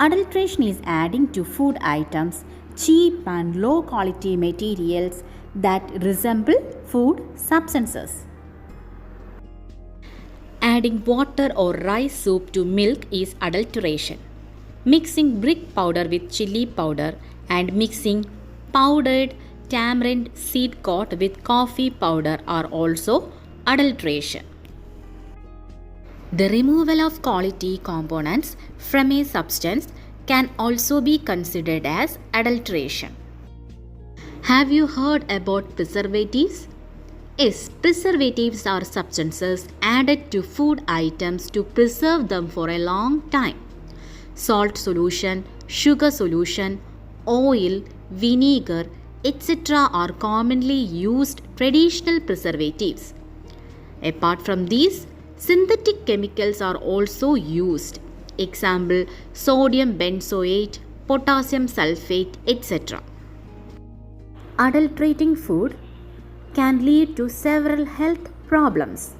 Adulteration is adding to food items cheap and low quality materials that resemble food substances. Adding water or rice soup to milk is adulteration. Mixing brick powder with chili powder and mixing powdered tamarind seed coat with coffee powder are also adulteration. The removal of quality components from a substance can also be considered as adulteration. Have you heard about preservatives? Yes, preservatives are substances added to food items to preserve them for a long time. Salt solution, sugar solution, oil, vinegar, etc. are commonly used traditional preservatives. Apart from these, synthetic chemicals are also used. Example, sodium benzoate, potassium sulfate, etc. Adulterating food can lead to several health problems.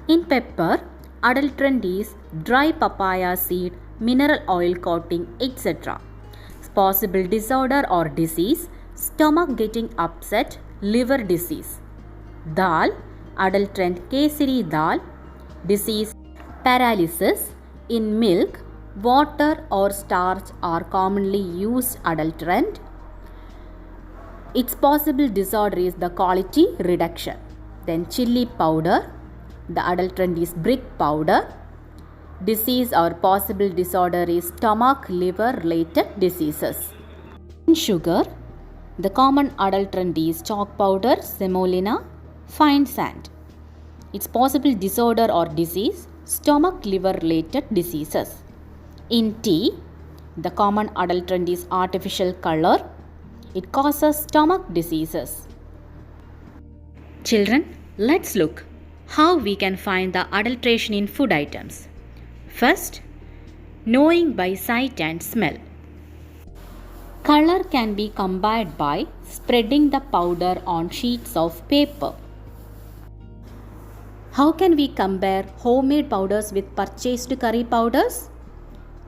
In pepper, adulterant is dry papaya seed, mineral oil coating, etc. Possible disorder or disease, stomach getting upset, liver disease. Dal, adulterant kesari dal, disease paralysis. In milk, water or starch are commonly used adulterant. Its possible disorder is the quality reduction. Then chili powder, the adulterant is brick powder. Disease or possible disorder is stomach liver related diseases. In sugar, the common adulterant is chalk powder, semolina, fine sand. Its possible disorder or disease, stomach liver related diseases. In tea, the common adulterant is artificial color. It causes stomach diseases. Children, let's look how we can find the adulteration in food items. First, knowing by sight and smell. Color can be combined by spreading the powder on sheets of paper. How can we compare homemade powders with purchased curry powders?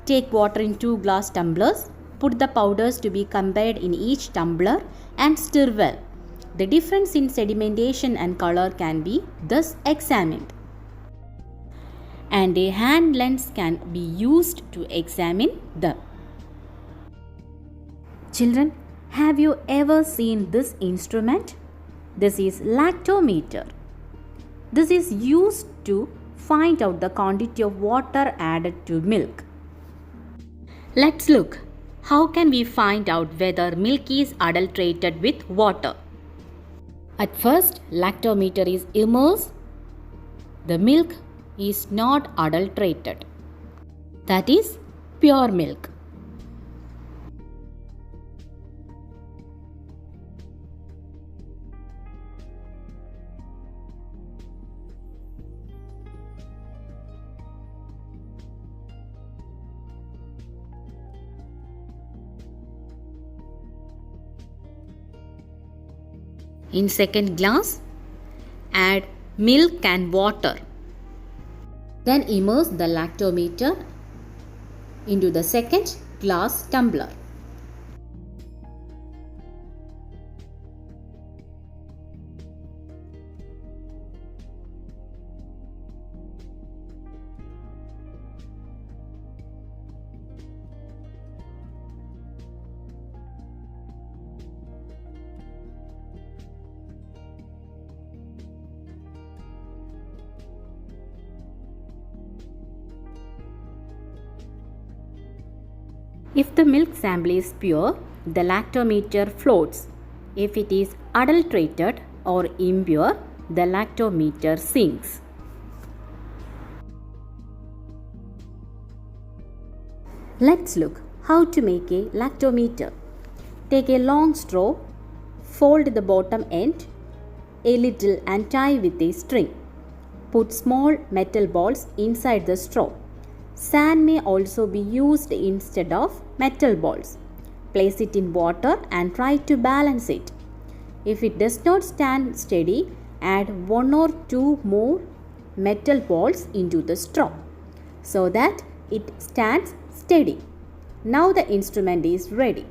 Take water in 2 glass tumblers. Put the powders to be compared in each tumbler and stir well. The difference in sedimentation and color can be thus examined. And a hand lens can be used to examine them. Children, have you ever seen this instrument? This is lactometer. This is used to find out the quantity of water added to milk. Let's look. How can we find out whether milk is adulterated with water? At first, lactometer is immersed. The milk is not adulterated. That is pure milk. In second glass, add milk and water. Then immerse the lactometer into the second glass tumbler. If the milk sample is pure, the lactometer floats. If it is adulterated or impure, the lactometer sinks. Let's look how to make a lactometer. Take a long straw, fold the bottom end a little and tie with a string. Put small metal balls inside the straw. Sand may also be used instead of metal balls. Place it in water and try to balance it. If it does not stand steady, add 1 or 2 more metal balls into the straw so that it stands steady. Now the instrument is ready.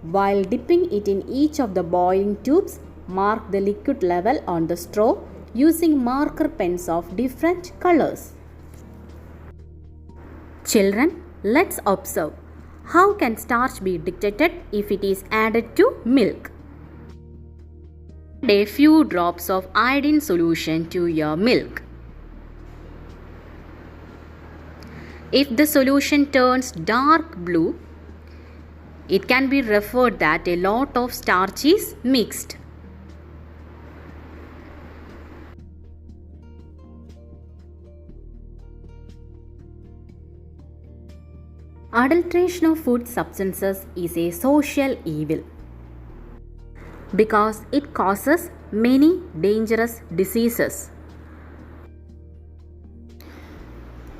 While dipping it in each of the boiling tubes, mark the liquid level on the straw using marker pens of different colors. Children, let's observe. How can starch be detected if it is added to milk? Add a few drops of iodine solution to your milk. If the solution turns dark blue, it can be referred that a lot of starch is mixed. Adulteration of food substances is a social evil because it causes many dangerous diseases.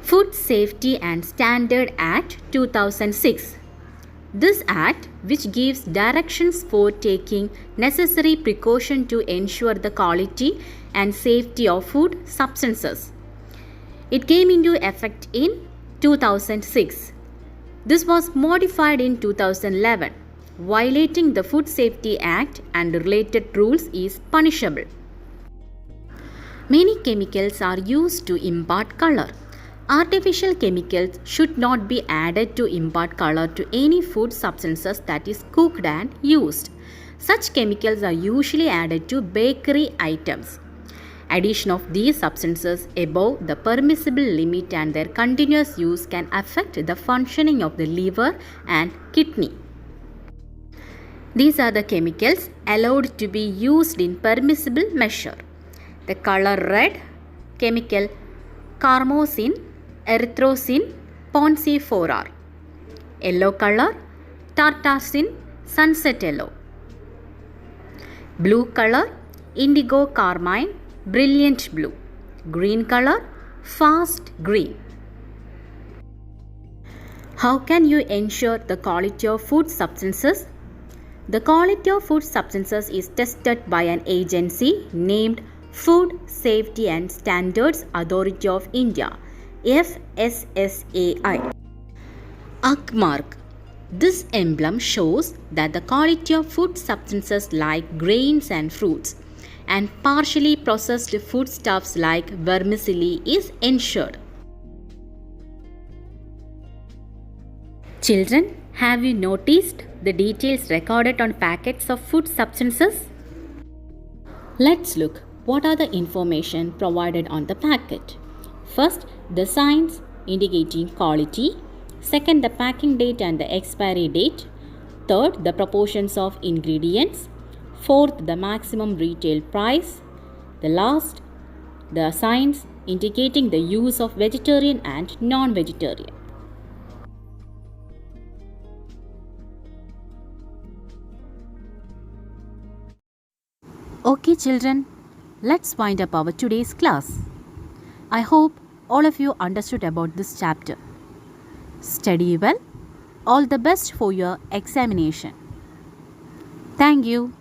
Food Safety and Standard Act 2006. This act, which gives directions for taking necessary precaution to ensure the quality and safety of food substances. It came into effect in 2006. This was modified in 2011. Violating the Food Safety Act and related rules is punishable. Many chemicals are used to impart color. Artificial chemicals should not be added to impart color to any food substances that is cooked and used. Such chemicals are usually added to bakery items. Addition of these substances above the permissible limit and their continuous use can affect the functioning of the liver and kidney. These are the chemicals allowed to be used in permissible measure. The color red, chemical carmozine, erythrocin, ponce4R. Yellow color, tartazine, sunset yellow. Blue color, indigo carmine, brilliant blue. Green color, fast green. How can you ensure the quality of food substances? The quality of food substances is tested by an agency named Food Safety and Standards Authority of India, FSSAI. UGG mark. This emblem shows that the quality of food substances like grains and fruits and partially processed foodstuffs like vermicelli is ensured. Children, have you noticed the details recorded on packets of food substances? Let's look what are the information provided on the packet. First, the signs indicating quality. Second, the packing date and the expiry date. Third, the proportions of ingredients. Fourth, the maximum retail price. The last, the signs indicating the use of vegetarian and non-vegetarian. Okay children, let's wind up our today's class. I hope all of you understood about this chapter. Study well. All the best for your examination. Thank you.